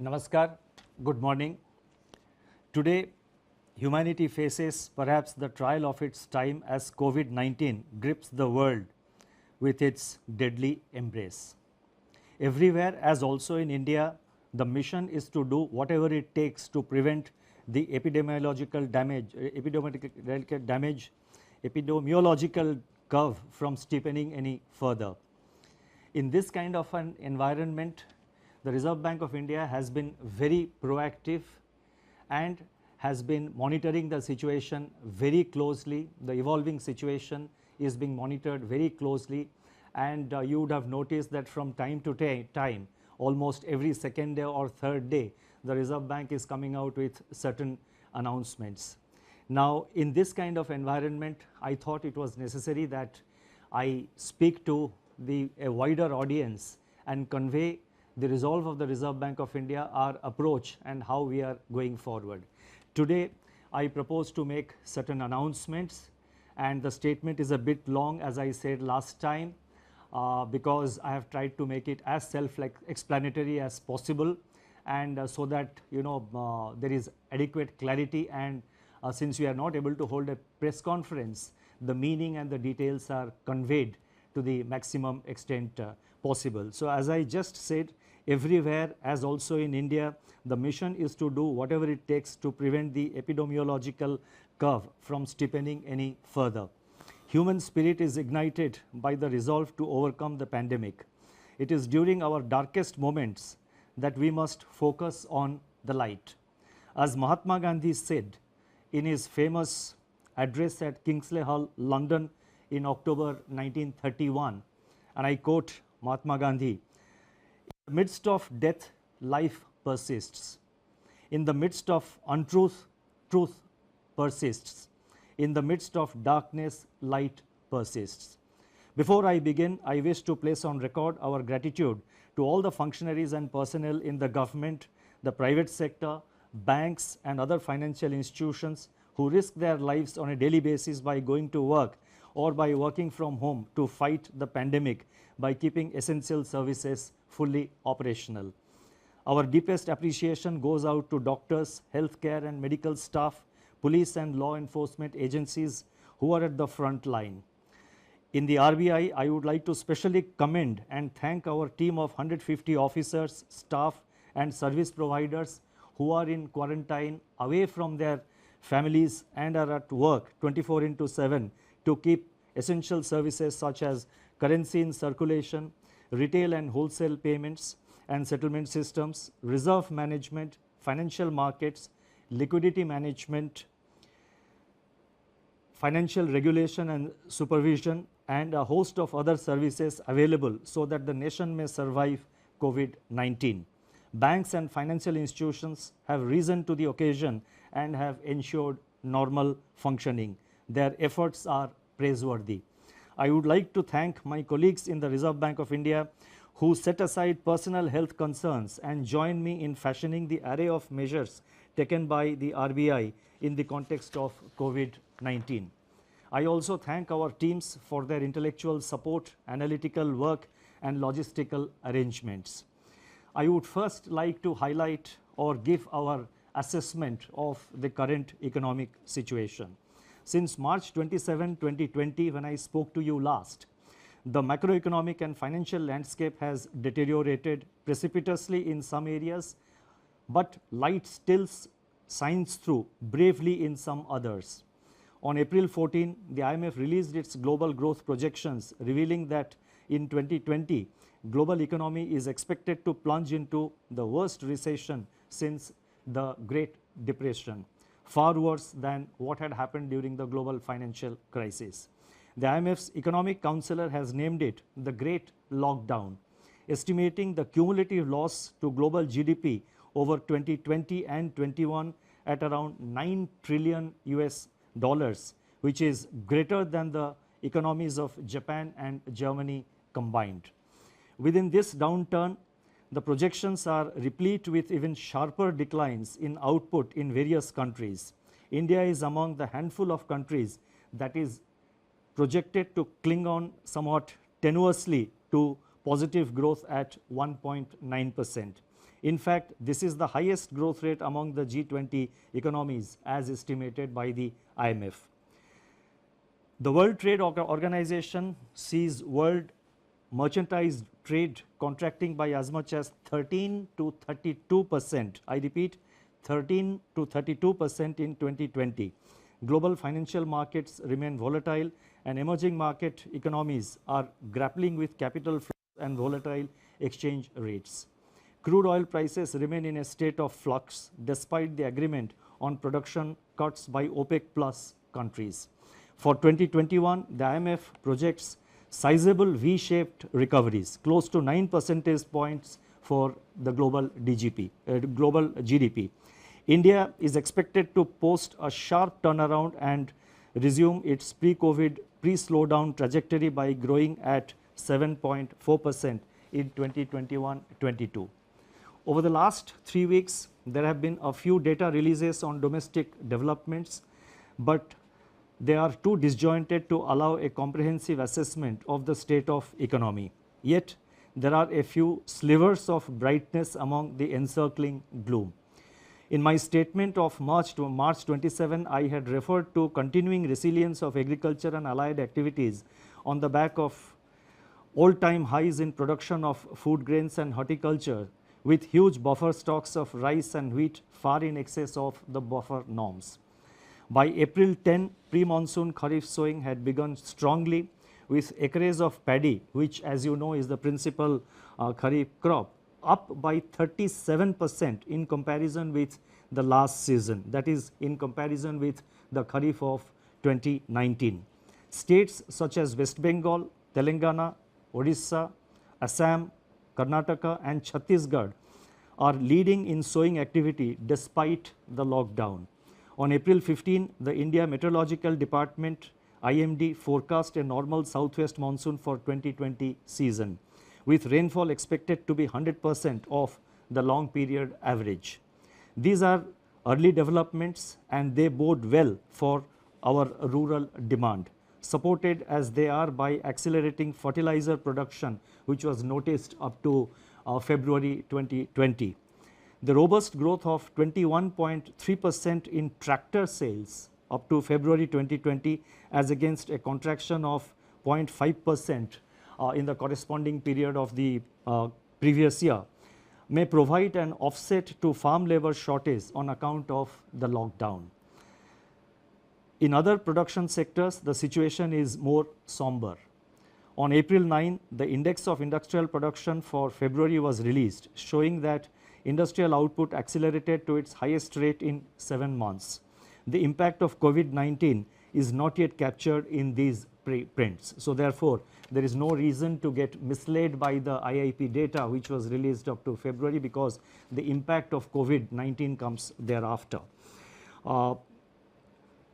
Namaskar, good morning. Today, humanity faces perhaps the trial of its time as COVID-19 grips the world with its deadly embrace. Everywhere, as also in India, the mission is to do whatever it takes to prevent the epidemiological curve from steepening any further. In this kind of an environment, the Reserve Bank of India has been very proactive and has been monitoring the situation very closely. The evolving situation is being monitored very closely, and you would have noticed that from time to time, almost every second day or third day, the Reserve Bank is coming out with certain announcements. Now, in this kind of environment, I thought it was necessary that I speak to a wider audience and convey the resolve of the Reserve Bank of India, our approach and how we are going forward. Today, I propose to make certain announcements, and the statement is a bit long, as I said last time, because I have tried to make it as self-explanatory as possible, and so that there is adequate clarity, and since we are not able to hold a press conference, the meaning and the details are conveyed to the maximum extent possible. So, as I just said, everywhere, as also in India, the mission is to do whatever it takes to prevent the epidemiological curve from steepening any further. Human spirit is ignited by the resolve to overcome the pandemic. It is during our darkest moments that we must focus on the light. As Mahatma Gandhi said in his famous address at Kingsley Hall, London in October 1931, and I quote Mahatma Gandhi, "In the midst of death, life persists. In the midst of untruth, truth persists. In the midst of darkness, light persists." Before I begin, I wish to place on record our gratitude to all the functionaries and personnel in the government, the private sector, banks and other financial institutions who risk their lives on a daily basis by going to work or by working from home to fight the pandemic by keeping essential services fully operational. Our deepest appreciation goes out to doctors, healthcare and medical staff, police and law enforcement agencies who are at the front line. In the RBI, I would like to specially commend and thank our team of 150 officers, staff and service providers who are in quarantine away from their families and are at work 24/7 to keep essential services such as currency in circulation, retail and wholesale payments and settlement systems, reserve management, financial markets, liquidity management, financial regulation and supervision, and a host of other services available so that the nation may survive COVID-19. Banks and financial institutions have risen to the occasion and have ensured normal functioning. Their efforts are praiseworthy. I would like to thank my colleagues in the Reserve Bank of India who set aside personal health concerns and join me in fashioning the array of measures taken by the RBI in the context of COVID-19. I also thank our teams for their intellectual support, analytical work and logistical arrangements. I would first like to highlight or give our assessment of the current economic situation. Since March 27, 2020, when I spoke to you last, the macroeconomic and financial landscape has deteriorated precipitously in some areas, but light still shines through bravely in some others. On April 14, the IMF released its global growth projections, revealing that in 2020, global economy is expected to plunge into the worst recession since the Great Depression, far worse than what had happened during the global financial crisis. The IMF's economic counselor has named it the Great Lockdown, estimating the cumulative loss to global GDP over 2020 and 21 at around $9 trillion US, which is greater than the economies of Japan and Germany combined. Within this downturn, the projections are replete with even sharper declines in output in various countries. India is among the handful of countries that is projected to cling on somewhat tenuously to positive growth at 1.9%. In fact, this is the highest growth rate among the G20 economies as estimated by the IMF. The World Trade Organization sees world merchandise trade contracting by as much as 13 to 32%. I repeat, 13 to 32% in 2020. Global financial markets remain volatile and emerging market economies are grappling with capital flows and volatile exchange rates. Crude oil prices remain in a state of flux despite the agreement on production cuts by OPEC plus countries. For 2021, the IMF projects sizable V-shaped recoveries, close to 9 percentage points for the global GDP. India is expected to post a sharp turnaround and resume its pre-COVID, pre-slowdown trajectory by growing at 7.4% in 2021-22. Over the last 3 weeks, there have been a few data releases on domestic developments, but they are too disjointed to allow a comprehensive assessment of the state of economy. Yet, there are a few slivers of brightness among the encircling gloom. In my statement of March 27, I had referred to continuing resilience of agriculture and allied activities on the back of all-time highs in production of food grains and horticulture, with huge buffer stocks of rice and wheat far in excess of the buffer norms. By April 10, pre-monsoon kharif sowing had begun strongly, with acreage of paddy, which as you know is the principal kharif crop, up by 37% in comparison with the last season, that is in comparison with the kharif of 2019. States such as West Bengal, Telangana, Odisha, Assam, Karnataka and Chhattisgarh are leading in sowing activity despite the lockdown. On April 15, the India Meteorological Department IMD forecast a normal southwest monsoon for 2020 season, with rainfall expected to be 100% of the long period average. These are early developments and they bode well for our rural demand, supported as they are by accelerating fertilizer production, which was noticed up to February 2020. The robust growth of 21.3% in tractor sales up to February 2020 as against a contraction of 0.5% in the corresponding period of the previous year may provide an offset to farm labor shortage on account of the lockdown. In other production sectors, the situation is more somber. On April 9, the index of industrial production for February was released, showing that industrial output accelerated to its highest rate in 7 months. The impact of COVID-19 is not yet captured in these prints. So therefore, there is no reason to get misled by the IIP data which was released up to February, because the impact of COVID-19 comes thereafter.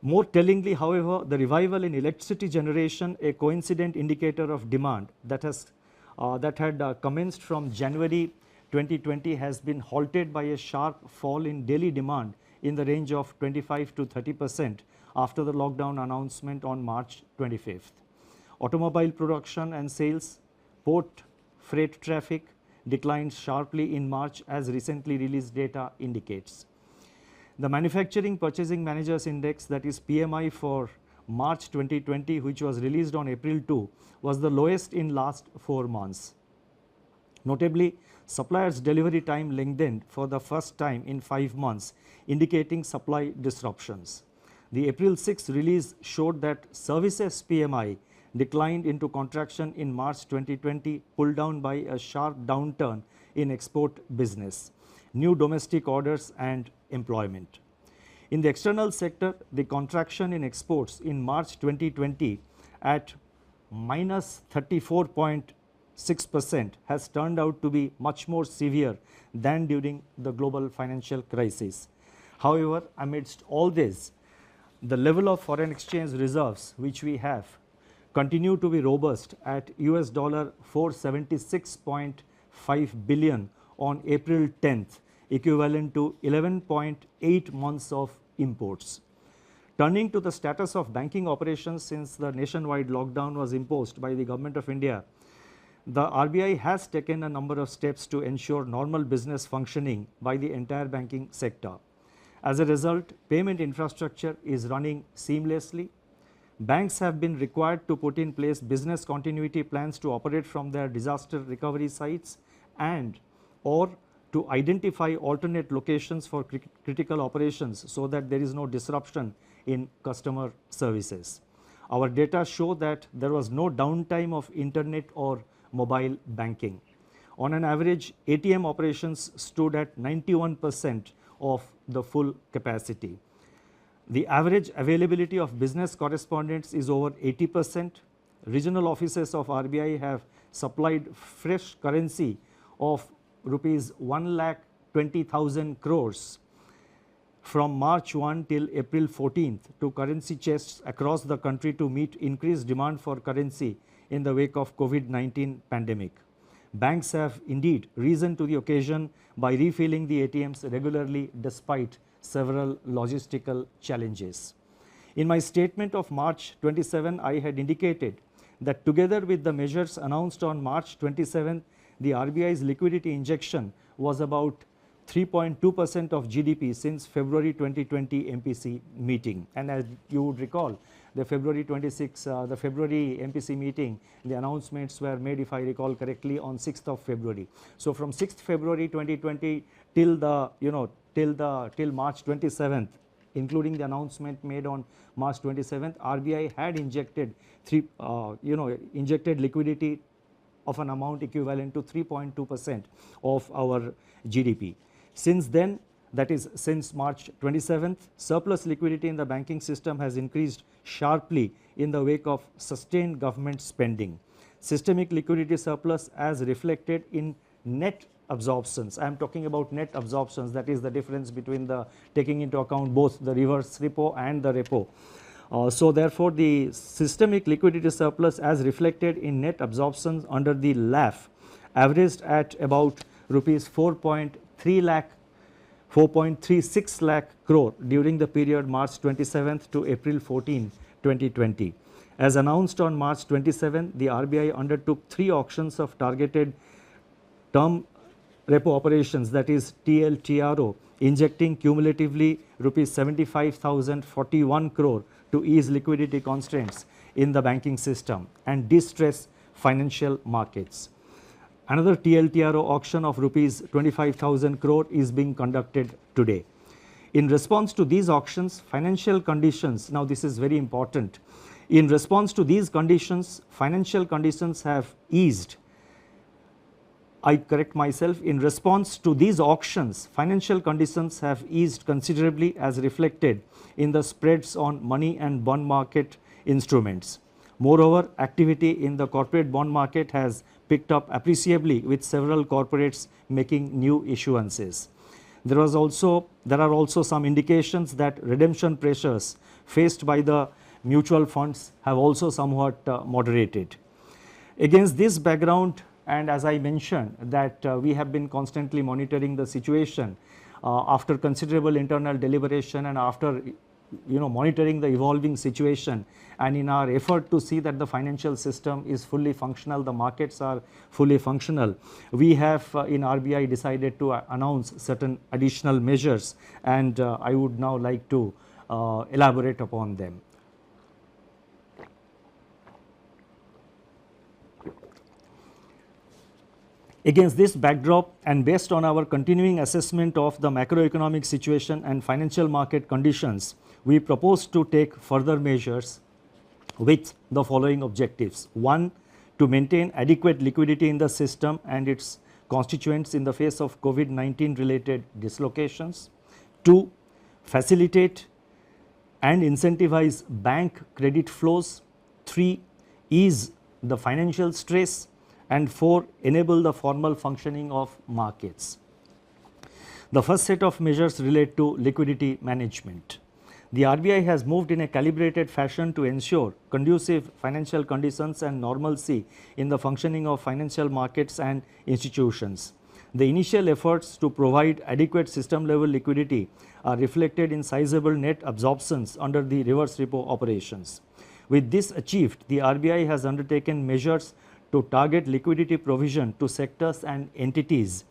More tellingly, however, the revival in electricity generation, a coincident indicator of demand that had commenced from January 2020, has been halted by a sharp fall in daily demand in the range of 25 to 30% after the lockdown announcement on March 25th. Automobile production and sales, port freight traffic declined sharply in March, as recently released data indicates. The Manufacturing Purchasing Managers Index, that is PMI, for March 2020, which was released on April 2, was the lowest in last 4 months. Notably, suppliers' delivery time lengthened for the first time in 5 months, indicating supply disruptions. The April 6 release showed that services PMI declined into contraction in March 2020, pulled down by a sharp downturn in export business, new domestic orders and employment. In the external sector, the contraction in exports in March 2020 at minus 34.6% has turned out to be much more severe than during the global financial crisis. However, amidst all this, the level of foreign exchange reserves which we have continue to be robust at US dollar 476.5 billion on April 10th, equivalent to 11.8 months of imports. Turning to the status of banking operations since the nationwide lockdown was imposed by the Government of India, the RBI has taken a number of steps to ensure normal business functioning by the entire banking sector. As a result, payment infrastructure is running seamlessly. Banks have been required to put in place business continuity plans to operate from their disaster recovery sites and or to identify alternate locations for critical operations so that there is no disruption in customer services. Our data show that there was no downtime of internet or mobile banking. On an average, ATM operations stood at 91% of the full capacity. The average availability of business correspondents is over 80%. Regional offices of RBI have supplied fresh currency of rupees 1,20,000 crores from March 1 till April 14th to currency chests across the country to meet increased demand for currency in the wake of COVID-19 pandemic. Banks have indeed risen to the occasion by refilling the ATMs regularly despite several logistical challenges. In my statement of March 27, I had indicated that together with the measures announced on March 27, the RBI's liquidity injection was about 3.2% of GDP since February 2020 MPC meeting. And as you would recall, the February 26, the February MPC meeting, the announcements were made, if I recall correctly, on 6th of February. So from 6th February 2020 till the, till March 27th, including the announcement made on March 27th, RBI had injected injected liquidity of an amount equivalent to 3.2% of our GDP. Since then, that is since March 27th, surplus liquidity in the banking system has increased sharply in the wake of sustained government spending. Systemic liquidity surplus as reflected in net absorptions. I am talking about net absorptions, that is the difference between the taking into account both the reverse repo and the repo. So therefore, the systemic liquidity surplus as reflected in net absorptions under the LAF averaged at about rupees 4.36 lakh crore during the period March 27th to April 14, 2020. As announced on March 27, the RBI undertook 3 auctions of targeted term repo operations, that is TLTRO, injecting cumulatively rupees 75,041 crore to ease liquidity constraints in the banking system and distress financial markets. Another TLTRO auction of rupees 25,000 crore is being conducted today. In response to these auctions, financial conditions, now this is very important, in response to these conditions, financial conditions have eased. I correct myself, in response to these auctions, financial conditions have eased considerably as reflected in the spreads on money and bond market instruments. Moreover, activity in the corporate bond market has picked up appreciably with several corporates making new issuances. There are also some indications that redemption pressures faced by the mutual funds have also somewhat moderated. Against this background, and as I mentioned that we have been constantly monitoring the situation after considerable internal deliberation and after monitoring the evolving situation, and in our effort to see that the financial system is fully functional, the markets are fully functional, we have in RBI decided to announce certain additional measures, and I would now like to elaborate upon them. Against this backdrop and based on our continuing assessment of the macroeconomic situation and financial market conditions, we propose to take further measures with the following objectives. 1. To maintain adequate liquidity in the system and its constituents in the face of COVID-19 related dislocations. 2. Facilitate and incentivize bank credit flows. 3. Ease the financial stress. And 4. Enable the formal functioning of markets. The first set of measures relate to liquidity management. The RBI has moved in a calibrated fashion to ensure conducive financial conditions and normalcy in the functioning of financial markets and institutions. The initial efforts to provide adequate system level liquidity are reflected in sizable net absorptions under the reverse repo operations. With this achieved, the RBI has undertaken measures to target liquidity provision to sectors and entities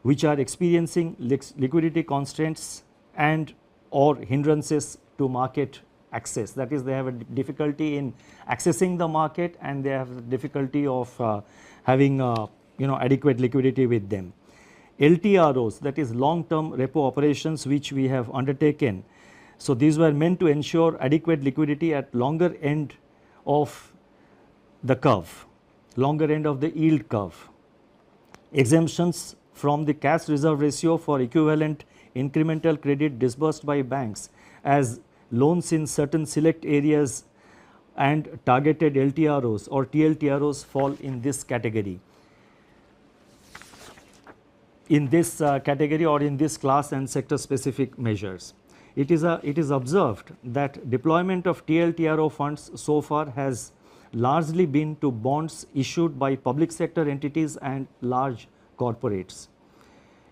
which are experiencing liquidity constraints and or hindrances to market access. That is, they have a difficulty in accessing the market and they have difficulty of having adequate liquidity with them. LTROs, that is long-term repo operations, which we have undertaken. So these were meant to ensure adequate liquidity at longer end of the curve, longer end of the yield curve. Exemptions from the cash reserve ratio for equivalent incremental credit disbursed by banks as loans in certain select areas and targeted LTROs or TLTROs fall in this category. In this category or in this class and sector specific measures. It is observed that deployment of TLTRO funds so far has largely been to bonds issued by public sector entities and large corporates,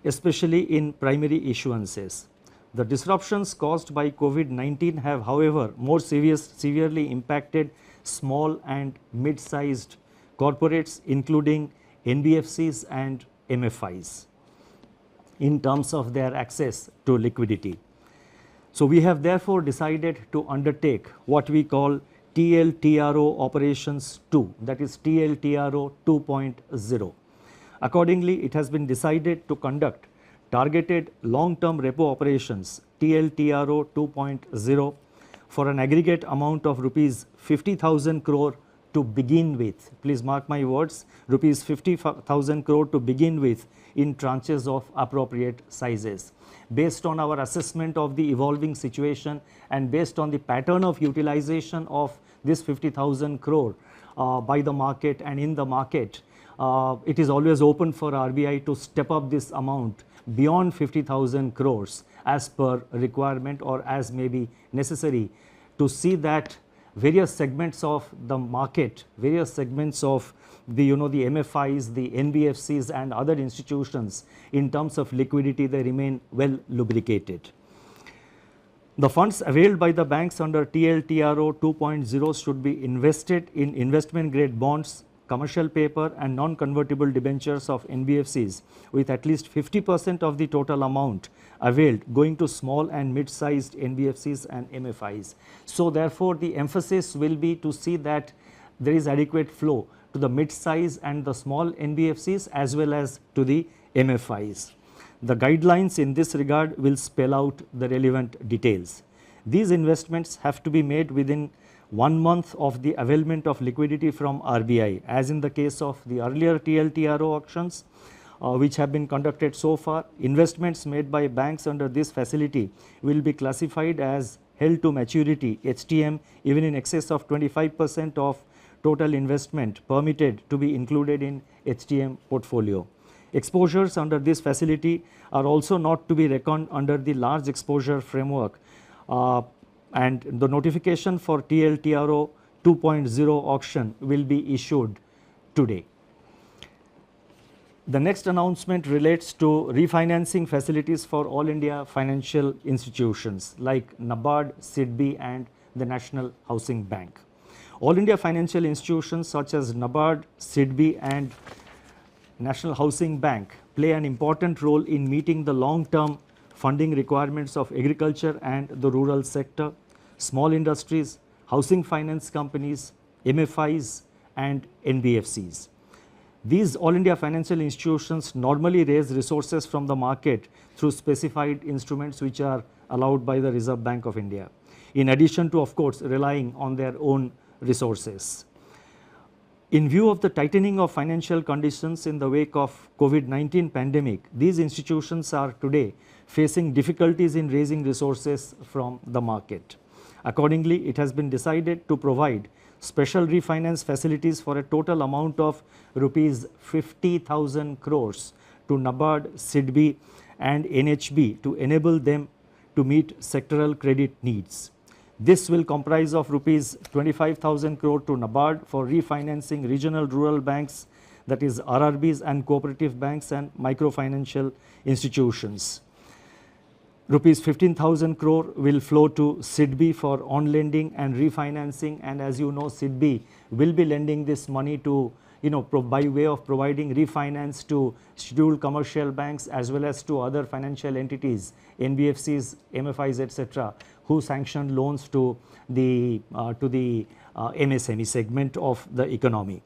especially in primary issuances. The disruptions caused by COVID-19 have, however, more severely impacted small and mid-sized corporates, including NBFCs and MFIs, in terms of their access to liquidity. So we have therefore decided to undertake what we call TLTRO operations 2, that is TLTRO 2.0. Accordingly, it has been decided to conduct targeted long-term repo operations TLTRO 2.0 for an aggregate amount of rupees 50,000 crore to begin with. Please mark my words, rupees 50,000 crore to begin with in tranches of appropriate sizes. Based on our assessment of the evolving situation and based on the pattern of utilization of this 50,000 crore by the market and in the market, it is always open for RBI to step up this amount beyond 50,000 crores as per requirement or as may be necessary to see that various segments of the market, various segments of the the MFIs, the NBFCs and other institutions in terms of liquidity, they remain well lubricated. The funds availed by the banks under TLTRO 2.0 should be invested in investment grade bonds, commercial paper and non-convertible debentures of NBFCs with at least 50% of the total amount availed going to small and mid-sized NBFCs and MFIs. So therefore, the emphasis will be to see that there is adequate flow to the mid-size and the small NBFCs as well as to the MFIs. The guidelines in this regard will spell out the relevant details. These investments have to be made within 1 month of the availment of liquidity from RBI, as in the case of the earlier TLTRO auctions which have been conducted so far. Investments made by banks under this facility will be classified as held to maturity HTM even in excess of 25% of total investment permitted to be included in HTM portfolio. Exposures under this facility are also not to be reckoned under the large exposure framework and the notification for TLTRO 2.0 auction will be issued today. The next announcement relates to refinancing facilities for all India financial institutions like NABARD, SIDBI and the National Housing Bank. All India financial institutions such as NABARD, SIDBI and National Housing Bank play an important role in meeting the long-term funding requirements of agriculture and the rural sector, small industries, housing finance companies, MFIs and NBFCs. These all India financial institutions normally raise resources from the market through specified instruments which are allowed by the Reserve Bank of India, in addition to of course relying on their own resources. In view of the tightening of financial conditions in the wake of COVID-19 pandemic, these institutions are today facing difficulties in raising resources from the market. Accordingly, it has been decided to provide special refinance facilities for a total amount of rupees 50,000 crores to NABARD, SIDBI and NHB to enable them to meet sectoral credit needs. This will comprise of rupees 25,000 crore to NABARD for refinancing regional rural banks, that is RRBs and cooperative banks and microfinancial institutions. Rupees 15,000 crore will flow to SIDBI for on lending and refinancing, and as you know, SIDBI will be lending this money to by way of providing refinance to scheduled commercial banks as well as to other financial entities, NBFCs, MFIs, etc., who sanction loans to the MSME segment of the economy.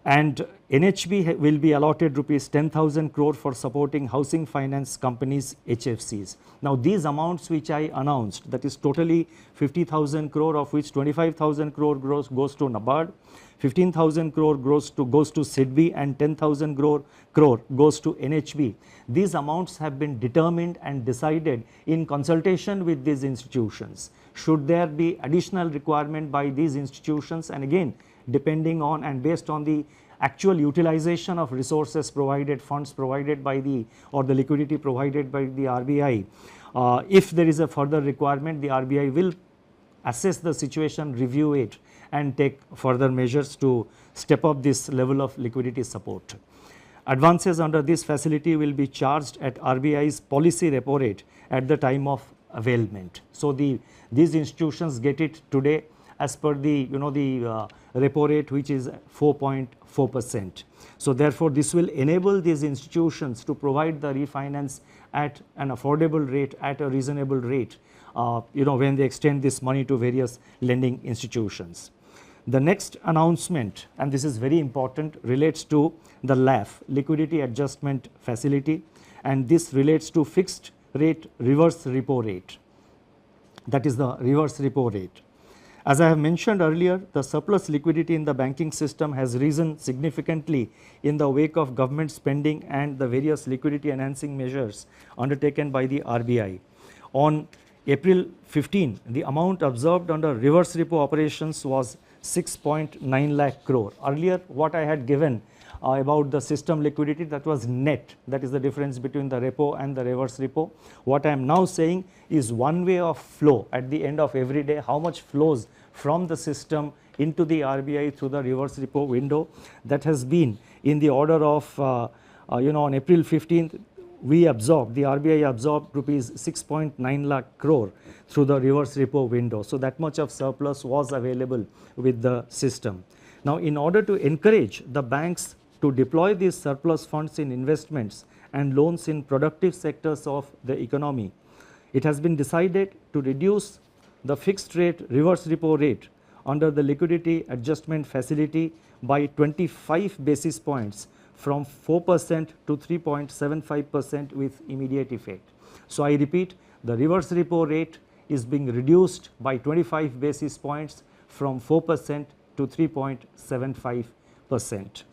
And NHB will be allotted rupees 10,000 crore for supporting housing finance companies, HFCs. Now these amounts which I announced, that is totally 50,000 crore, of which 25,000 crore goes to NABARD, 15,000 crore goes to SIDBI, and 10,000 crore goes to NHB. These amounts have been determined and decided in consultation with these institutions. Should there be additional requirement by these institutions, and again depending on and based on the actual utilization of resources provided, funds provided by the liquidity provided by the RBI, if there is a further requirement, the RBI will assess the situation, review it, and take further measures to step up this level of liquidity support. Advances under this facility will be charged at RBI's policy repo rate at the time of availment. So these institutions get it today as per the repo rate, which is 4.4%. So therefore this will enable these institutions to provide the refinance at an affordable rate, at a reasonable rate, when they extend this money to various lending institutions. The next announcement, and this is very important, relates to the LAF, Liquidity Adjustment Facility, and this relates to fixed rate reverse repo rate, that is the reverse repo rate. As I have mentioned earlier, the surplus liquidity in the banking system has risen significantly in the wake of government spending and the various liquidity enhancing measures undertaken by the RBI. On April 15, the amount observed under reverse repo operations was 6.9 lakh crore. Earlier what I had given about the system liquidity, that was net, that is the difference between the repo and the reverse repo. What I am now saying is one way of flow at the end of every day, how much flows from the system into the RBI through the reverse repo window. That has been in the order of on April 15th the RBI absorbed rupees 6.9 lakh crore through the reverse repo window. So that much of surplus was available with the system. Now in order to encourage the banks to deploy these surplus funds in investments and loans in productive sectors of the economy, it has been decided to reduce the fixed rate reverse repo rate under the liquidity adjustment facility by 25 basis points from 4% to 3.75% with immediate effect. So I repeat, the reverse repo rate is being reduced by 25 basis points from 4% to 3.75%.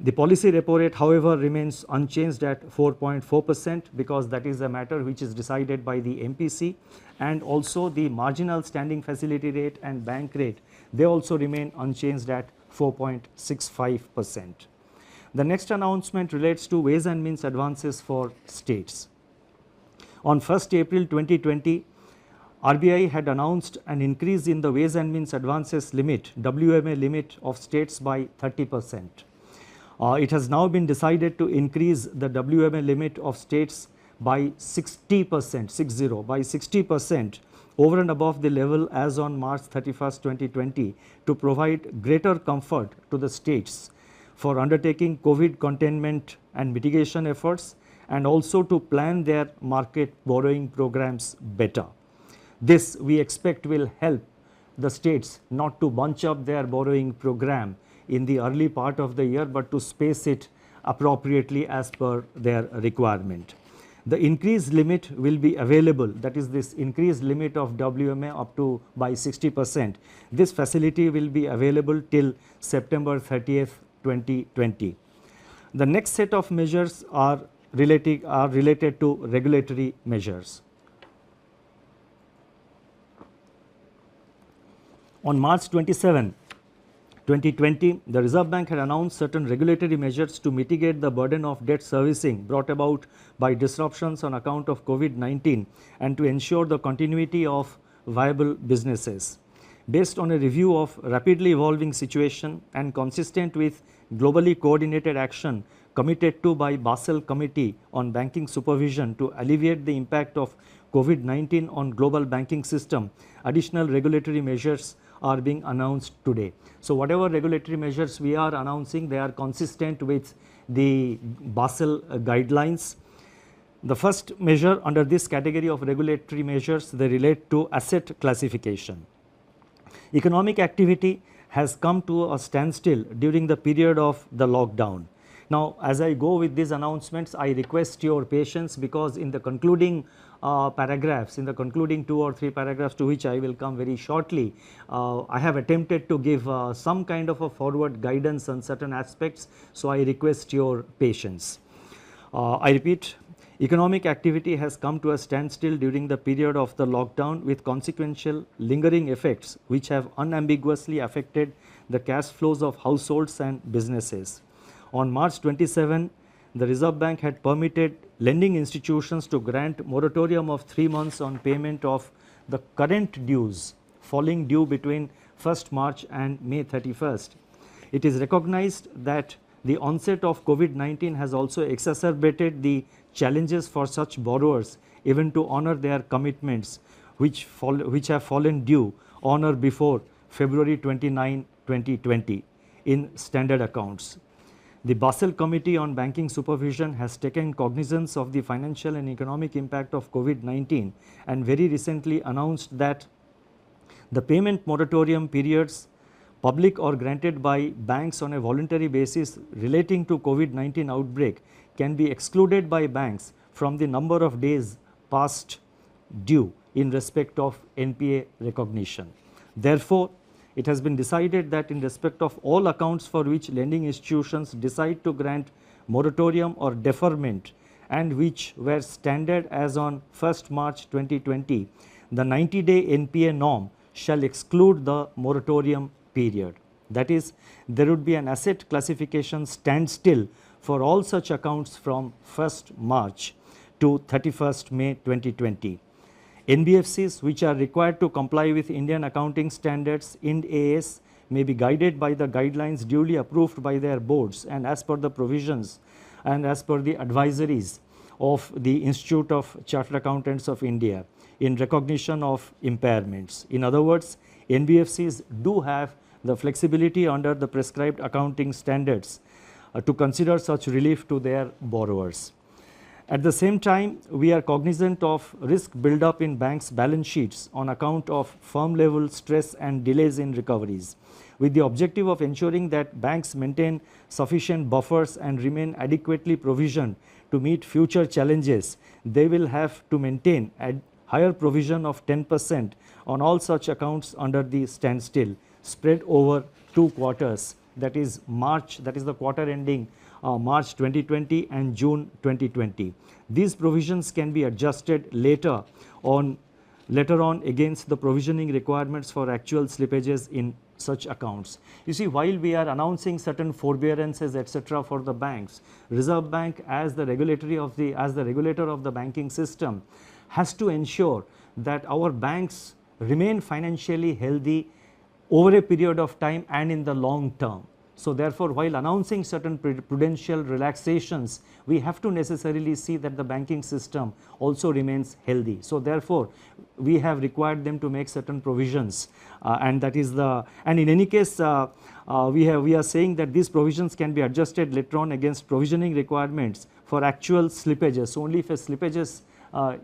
The policy repo rate, however, remains unchanged at 4.4% because that is a matter which is decided by the MPC, and also the marginal standing facility rate and bank rate, they also remain unchanged at 4.65%. The next announcement relates to ways and means advances for states. On 1st April 2020, RBI had announced an increase in the ways and means advances limit, WMA limit of states by 30%. It has now been decided to increase the WMA limit of states by 60% over and above the level as on March 31st, 2020 to provide greater comfort to the states for undertaking COVID containment and mitigation efforts, and also to plan their market borrowing programs better. This we expect will help the states not to bunch up their borrowing program in the early part of the year, but to space it appropriately as per their requirement. The increased limit will be available, that is this increased limit of WMA up to by 60%. This facility will be available till September 30th, 2020. The next set of measures are related to regulatory measures. On March 27, 2020, the Reserve Bank had announced certain regulatory measures to mitigate the burden of debt servicing brought about by disruptions on account of COVID-19 and to ensure the continuity of viable businesses. Based on a review of rapidly evolving situation and consistent with globally coordinated action committed to by Basel Committee on Banking Supervision to alleviate the impact of COVID-19 on global banking system, additional regulatory measures are being announced today. So whatever regulatory measures we are announcing, they are consistent with the Basel guidelines. The first measure under this category of regulatory measures, they relate to asset classification. Economic activity has come to a standstill during the period of the lockdown. Now, as I go with these announcements, I request your patience, because in the concluding paragraphs, in the concluding 2 or 3 paragraphs, to which I will come very shortly, I have attempted to give some kind of a forward guidance on certain aspects. So, I request your patience. I repeat, economic activity has come to a standstill during the period of the lockdown, with consequential lingering effects which have unambiguously affected the cash flows of households and businesses. On March 27, the Reserve Bank had permitted lending institutions to grant moratorium of 3 months on payment of the current dues falling due between 1st March and May 31st. It is recognized that the onset of COVID-19 has also exacerbated the challenges for such borrowers even to honor their commitments, which have fallen due on or before February 29, 2020 in standard accounts. The Basel Committee on Banking Supervision has taken cognizance of the financial and economic impact of COVID-19 and very recently announced that the payment moratorium periods, public or granted by banks on a voluntary basis relating to COVID-19 outbreak, can be excluded by banks from the number of days past due in respect of NPA recognition. Therefore, it has been decided that in respect of all accounts for which lending institutions decide to grant moratorium or deferment and which were standard as on 1st March 2020, the 90-day NPA norm shall exclude the moratorium period. That is, there would be an asset classification standstill for all such accounts from 1st March to 31st May 2020. NBFCs which are required to comply with Indian accounting standards Ind AS may be guided by the guidelines duly approved by their boards and as per the provisions and as per the advisories of the Institute of Chartered Accountants of India in recognition of impairments. In other words, NBFCs do have the flexibility under the prescribed accounting standards to consider such relief to their borrowers. At the same time, we are cognizant of risk build-up in banks' balance sheets on account of firm-level stress and delays in recoveries. With the objective of ensuring that banks maintain sufficient buffers and remain adequately provisioned to meet future challenges, they will have to maintain a higher provision of 10% on all such accounts under the standstill, spread over 2 quarters, that is March, that is the quarter ending March 2020 and June 2020. These provisions can be adjusted later on against the provisioning requirements for actual slippages in such accounts. You see, while we are announcing certain forbearances etc. for the banks, Reserve Bank as the regulator of the banking system has to ensure that our banks remain financially healthy over a period of time and in the long term. So therefore, while announcing certain prudential relaxations, we have to necessarily see that the banking system also remains healthy. So therefore, we have required them to make certain provisions, and that is and in any case, we are saying that these provisions can be adjusted later on against provisioning requirements for actual slippages. So only if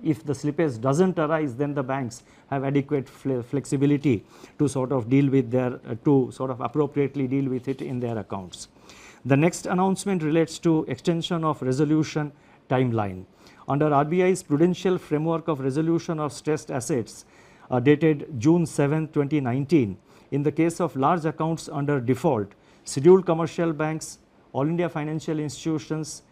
if the slippage doesn't arise, then the banks have adequate flexibility to sort of deal with appropriately deal with it in their accounts. The next announcement relates to extension of resolution timeline. Under RBI's prudential framework of resolution of stressed assets dated June 7, 2019, in the case of large accounts under default, scheduled commercial banks, all India financial institutions,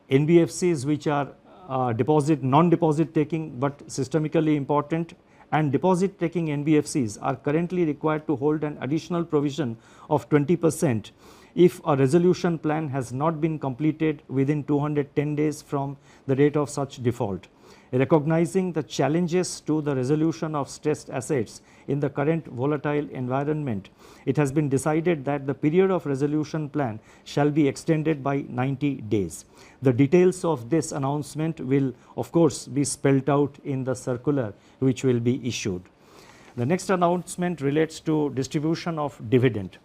NBFCs which are non-deposit taking but systemically important, and deposit taking NBFCs are currently required to hold an additional provision of 20% if a resolution plan has not been completed within 210 days from the date of such default. Recognizing the challenges to the resolution of stressed assets in the current volatile environment, it has been decided that the period of resolution plan shall be extended by 90 days. The details of this announcement will of course be spelled out in the circular which will be issued. The next announcement relates to distribution of dividend.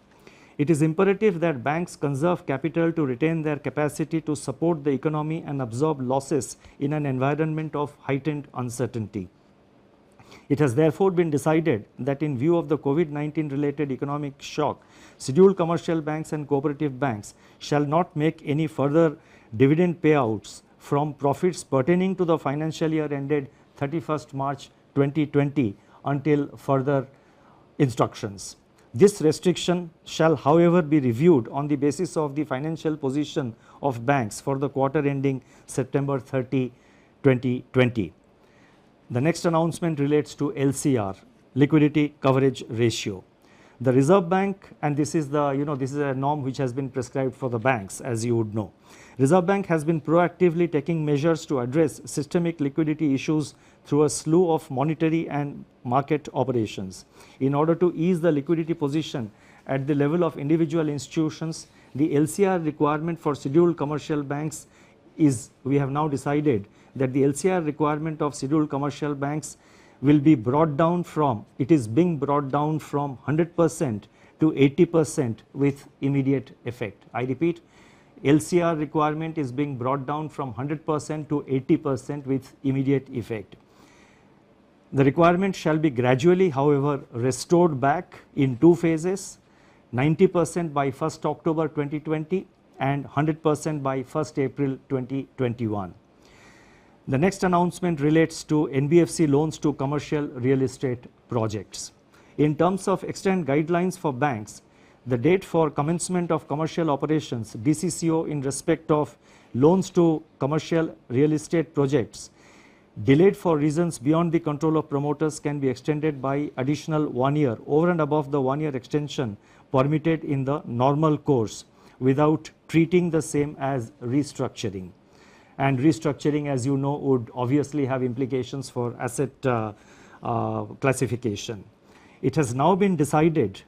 It is imperative that banks conserve capital to retain their capacity to support the economy and absorb losses in an environment of heightened uncertainty. It has therefore been decided that in view of the COVID-19 related economic shock, scheduled commercial banks and cooperative banks shall not make any further dividend payouts from profits pertaining to the financial year ended 31st March 2020 until further instructions. This restriction shall, however, be reviewed on the basis of the financial position of banks for the quarter ending September 30, 2020. The next announcement relates to LCR, liquidity coverage ratio. The Reserve Bank, and this is this is a norm which has been prescribed for the banks, as you would know. Reserve Bank has been proactively taking measures to address systemic liquidity issues through a slew of monetary and market operations. In order to ease the liquidity position at the level of individual institutions, the LCR requirement for scheduled commercial banks is, we have now decided that the LCR requirement of scheduled commercial banks will be brought down from, it is being brought down from 100% to 80% with immediate effect. I repeat, LCR requirement is being brought down from 100% to 80% with immediate effect. The requirement shall be gradually, however, restored back in two phases, 90% by 1st October 2020 and 100% by 1st April 2021. The next announcement relates to NBFC loans to commercial real estate projects. In terms of extant guidelines for banks, the date for commencement of commercial operations, DCCO, in respect of loans to commercial real estate projects delayed for reasons beyond the control of promoters can be extended by additional 1 year over and above the 1 year extension permitted in the normal course without treating the same as restructuring. And restructuring, as you know, would obviously have implications for asset classification. It has now been decided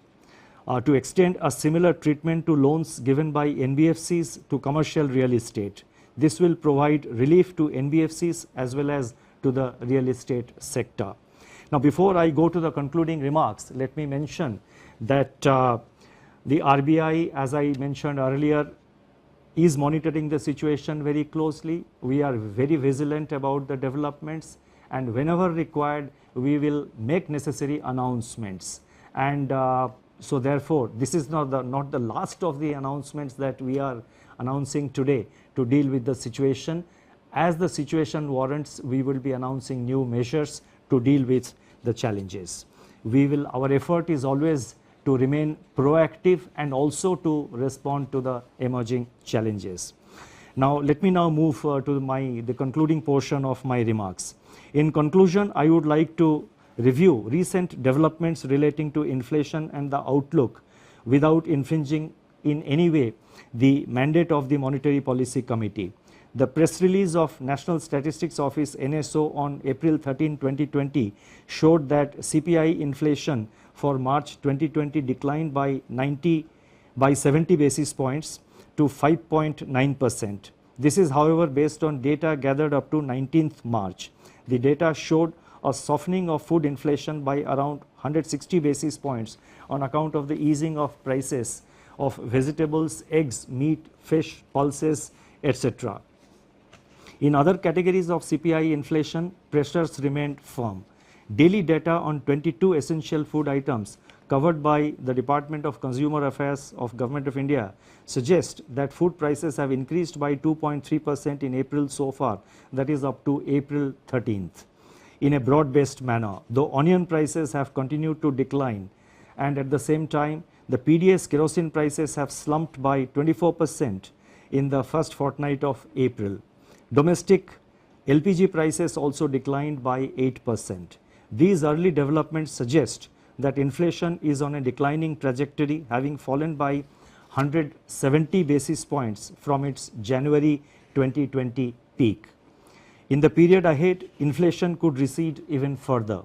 to extend a similar treatment to loans given by NBFCs to commercial real estate. This will provide relief to NBFCs as well as to the real estate sector. Now, before I go to the concluding remarks, let me mention that the RBI, as I mentioned earlier, is monitoring the situation very closely. We are very vigilant about the developments, and whenever required, we will make necessary announcements. And so therefore, this is not the last of the announcements that we are announcing today to deal with the situation. As the situation warrants, we will be announcing new measures to deal with the challenges. Our effort is always to remain proactive and also to respond to the emerging challenges. Now, let me now move to the concluding portion of my remarks. In conclusion, I would like to review recent developments relating to inflation and the outlook without infringing in any way the mandate of the Monetary Policy Committee. The press release of National Statistics Office NSO on April 13, 2020 showed that CPI inflation for March 2020 declined by 70 basis points to 5.9%. This is, however, based on data gathered up to 19th March. The data showed a softening of food inflation by around 160 basis points on account of the easing of prices of vegetables, eggs, meat, fish, pulses, etc. In other categories of CPI inflation, pressures remained firm. Daily data on 22 essential food items covered by the Department of Consumer Affairs of Government of India suggest that food prices have increased by 2.3% in April so far, that is up to April 13th, in a broad-based manner, though onion prices have continued to decline, and at the same time the PDS kerosene prices have slumped by 24% in the first fortnight of April. Domestic LPG prices also declined by 8%. These early developments suggest that inflation is on a declining trajectory, having fallen by 170 basis points from its January 2020 peak. In the period ahead, inflation could recede even further,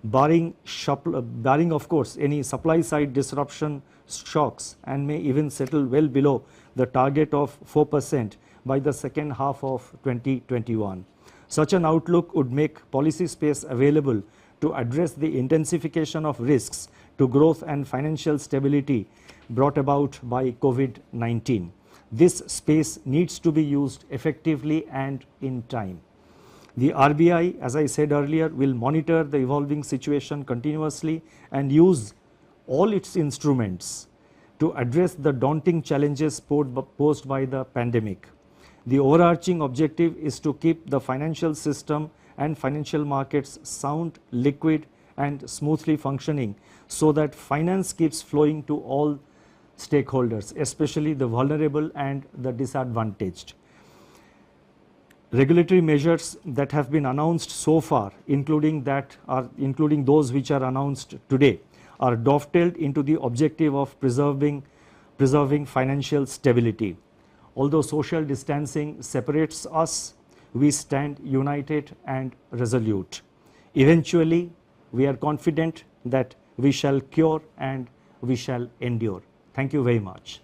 barring of course any supply side disruption shocks, and may even settle well below the target of 4% by the second half of 2021. Such an outlook would make policy space available to address the intensification of risks to growth and financial stability brought about by COVID-19. This space needs to be used effectively and in time. The RBI, as I said earlier, will monitor the evolving situation continuously and use all its instruments to address the daunting challenges posed by the pandemic. The overarching objective is to keep the financial system and financial markets sound, liquid and smoothly functioning so that finance keeps flowing to all stakeholders, especially the vulnerable and the disadvantaged. Regulatory measures that have been announced so far, including those which are announced today, are dovetailed into the objective of preserving financial stability. Although social distancing separates us, we stand united and resolute. Eventually, we are confident that we shall cure and we shall endure. Thank you very much.